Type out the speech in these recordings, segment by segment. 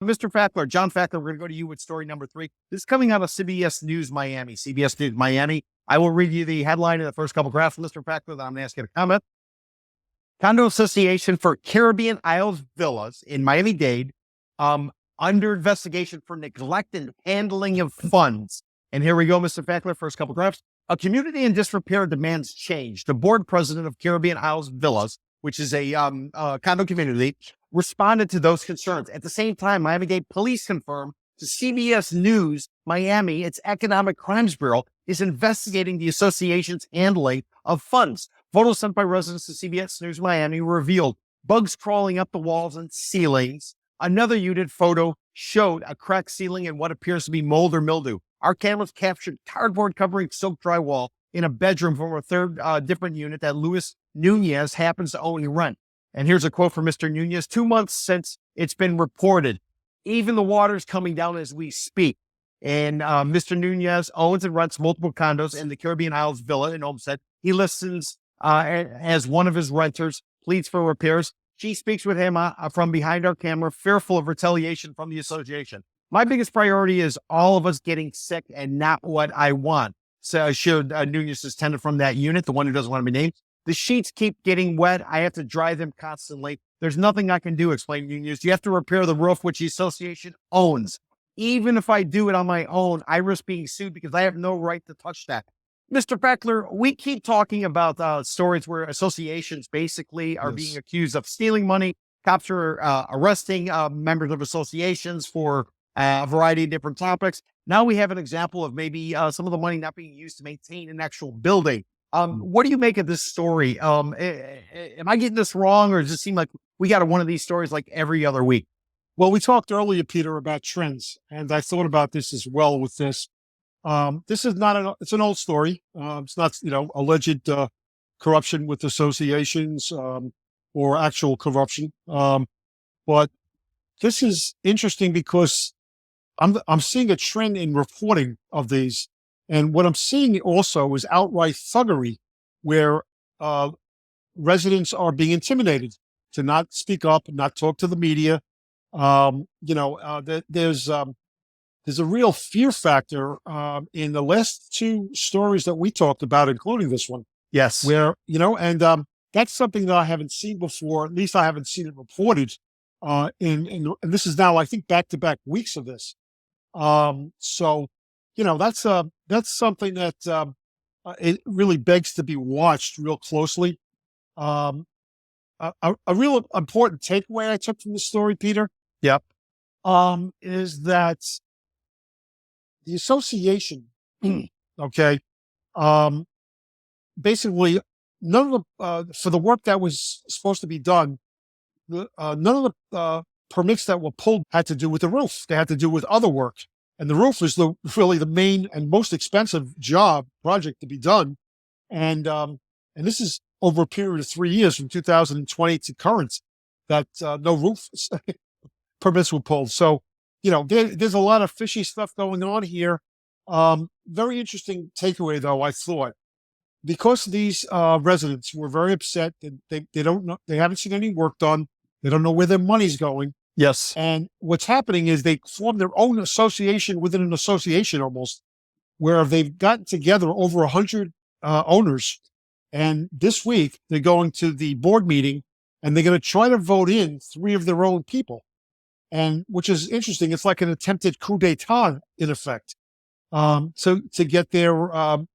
Mr. Fakler, John Fakler, we're going to go to you with story number 3. This is coming out of CBS News Miami. CBS News Miami. I will read you the headline in the first couple graphs, Mr. Fakler, then I'm going to ask you to comment. Condo Association for Caribbean Isles Villas in Miami-Dade under investigation for neglect and handling of funds. And here we go, Mr. Fakler, first couple graphs. A community in disrepair demands change. The board president of Caribbean Isles Villas, which is a condo community, responded to those concerns. At the same time, Miami-Dade police confirmed to CBS News Miami, its Economic Crimes Bureau, is investigating the association's handling of funds. Photos sent by residents to CBS News Miami revealed bugs crawling up the walls and ceilings. Another unit photo showed a cracked ceiling and what appears to be mold or mildew. Our cameras captured cardboard covering soaked drywall in a bedroom from a third different unit that Luis Nunez happens to own and rent. And here's a quote from Mr. Nunez. 2 months since it's been reported. Even the water's coming down as we speak. And Mr. Nunez owns and rents multiple condos in the Caribbean Isles Villa in Homestead. He listens as one of his renters, pleads for repairs. She speaks with him from behind our camera, fearful of retaliation from the association. My biggest priority is all of us getting sick and not what I want. So should Nunez's tenant from that unit, the one who doesn't want to be named. The sheets keep getting wet. I have to dry them constantly. There's nothing I can do, explained Nunez. You have to repair the roof, which the association owns. Even if I do it on my own, I risk being sued because I have no right to touch that. Mr. Fakler, we keep talking about stories where associations basically are being accused of stealing money. Cops are arresting members of associations for a variety of different topics. Now we have an example of maybe some of the money not being used to maintain an actual building. What do you make of this story? Am I getting this wrong, or does it seem like we got one of these stories like every other week? Well, we talked earlier, Peter, about trends, and I thought about this as well with this. This is not it's an old story. It's not, alleged corruption with associations or actual corruption. But this is interesting because I'm seeing a trend in reporting of these. And what I'm seeing also is outright thuggery, where residents are being intimidated to not speak up, not talk to the media. There's a real fear factor in the last 2 stories that we talked about, including this one. Yes. Where, and that's something that I haven't seen before. At least I haven't seen it reported. And this is now, I think, back-to-back weeks of this. So, that's something that it really begs to be watched real closely. A real important takeaway I took from the story, Peter. Yep. Is that the association, okay, basically none of the, for the work that was supposed to be done, none of the permits that were pulled had to do with the roof. They had to do with other work. And the roof is really the main and most expensive project to be done. And this is over a period of 3 years from 2020 to current that no roof permits were pulled. So, there's a lot of fishy stuff going on here. Very interesting takeaway, though, I thought, because these residents were very upset. They don't know, they haven't seen any work done. They don't know where their money's going. Yes. And what's happening is they form their own association within an association almost, where they've gotten together over 100 owners. And this week they're going to the board meeting and they're going to try to vote in 3 of their own people. And which is interesting. It's like an attempted coup d'etat in effect. So to get their,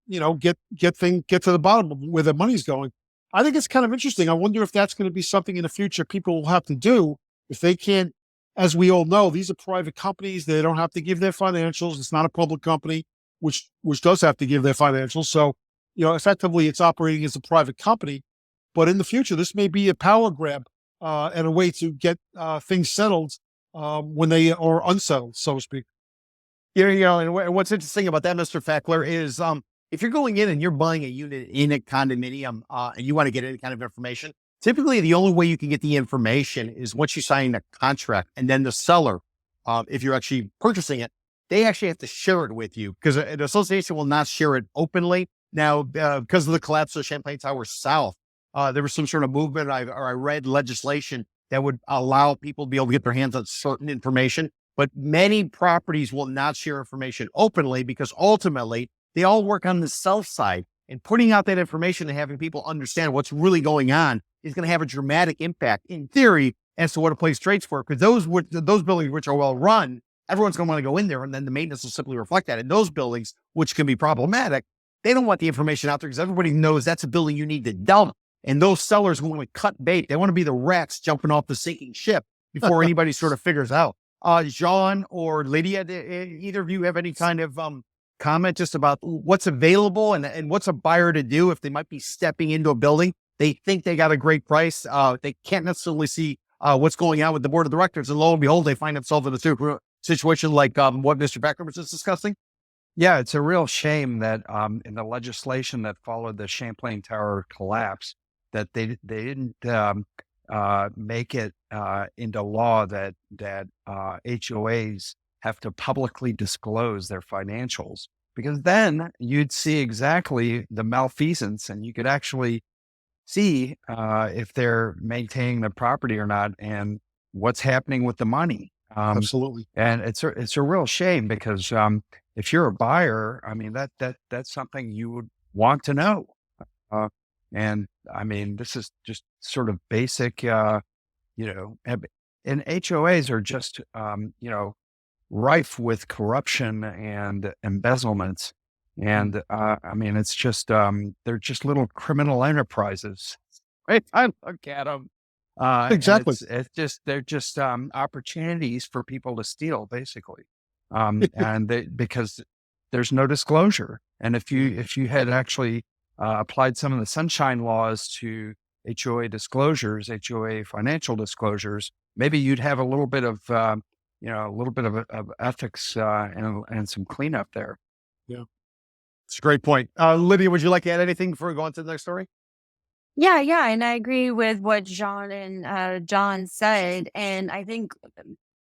get to the bottom of where their money's going. I think it's kind of interesting. I wonder if that's going to be something in the future people will have to do if they can't. As we all know, these are private companies. They don't have to give their financials. It's not a public company, which does have to give their financials. So, effectively it's operating as a private company. But in the future, this may be a power grab and a way to get things settled when they are unsettled, so to speak. And what's interesting about that, Mr. Fakler, is if you're going in and you're buying a unit in a condominium and you want to get any kind of information, typically the only way you can get the information is once you sign a contract, and then the seller, if you're actually purchasing it, they actually have to share it with you, because an association will not share it openly. Now, because of the collapse of Champlain Tower South, there was some sort of movement, I read legislation that would allow people to be able to get their hands on certain information. But many properties will not share information openly because ultimately they all work on the sell side, and putting out that information and having people understand what's really going on is going to have a dramatic impact in theory as to what a place trades for. Because those buildings which are well run, everyone's going to want to go in there, and then the maintenance will simply reflect that. In those buildings, which can be problematic, they don't want the information out there because everybody knows that's a building you need to dump. And those sellers want to cut bait. They want to be the rats jumping off the sinking ship before anybody sort of figures out. John or Lidia, either of you have any kind of comment just about what's available and what's a buyer to do if they might be stepping into a building? They think they got a great price. They can't necessarily see what's going on with the board of directors. And lo and behold, they find themselves in a situation like what Mr. Fakler was just discussing. Yeah, it's a real shame that in the legislation that followed the Champlain Tower collapse, that they didn't make it into law that HOAs have to publicly disclose their financials, because then you'd see exactly the malfeasance and you could actually see if they're maintaining the property or not and what's happening with the money. Absolutely. And it's a real shame because if you're a buyer, I mean, that's something you would want to know. And I mean, this is just sort of basic, and HOAs are just, rife with corruption and embezzlements. And I mean, it's just, they're just little criminal enterprises. Right? I look at them. Exactly. They're just opportunities for people to steal, basically. Because there's no disclosure. And if you had actually applied some of the sunshine laws to HOA disclosures, HOA financial disclosures, maybe you'd have a little bit of ethics and some cleanup there. Yeah, it's a great point. Lidia, would you like to add anything before we go on to the next story? Yeah, and I agree with what John and John said. And I think,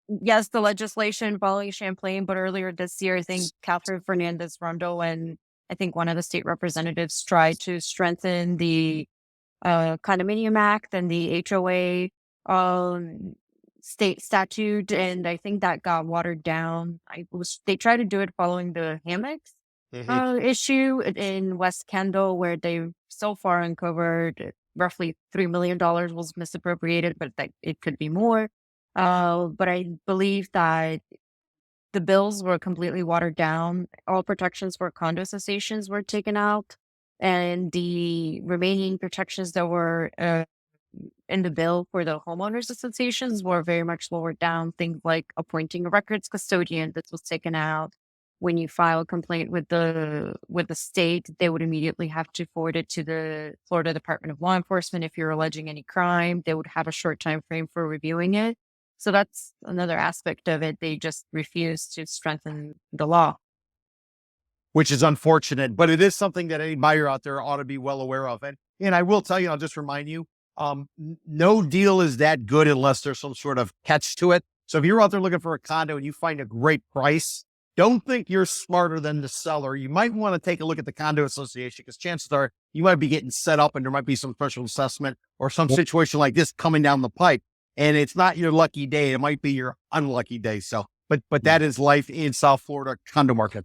yes, the legislation following Champlain, but earlier this year, I think Catherine Fernandez Rondo and I think one of the state representatives tried to strengthen the Condominium Act and the HOA state statute, and I think that got watered down. They tried to do it following the hammocks issue in West Condo, where they so far uncovered roughly $3 million was misappropriated, but that it could be more. But I believe that the bills were completely watered down. All protections for condo associations were taken out, and the remaining protections that were in the bill for the homeowners associations were very much lowered down. Things like appointing a records custodian, this was taken out. When you file a complaint with the state, they would immediately have to forward it to the Florida Department of Law Enforcement. If you're alleging any crime, they would have a short time frame for reviewing it. So that's another aspect of it. They just refuse to strengthen the law. Which is unfortunate, but it is something that any buyer out there ought to be well aware of. And I will tell you, I'll just remind you, no deal is that good unless there's some sort of catch to it. So if you're out there looking for a condo and you find a great price, don't think you're smarter than the seller. You might want to take a look at the condo association, because chances are you might be getting set up and there might be some special assessment or some situation like this coming down the pipe. And it's not your lucky day. It might be your unlucky day. So, but that is life in South Florida condo markets.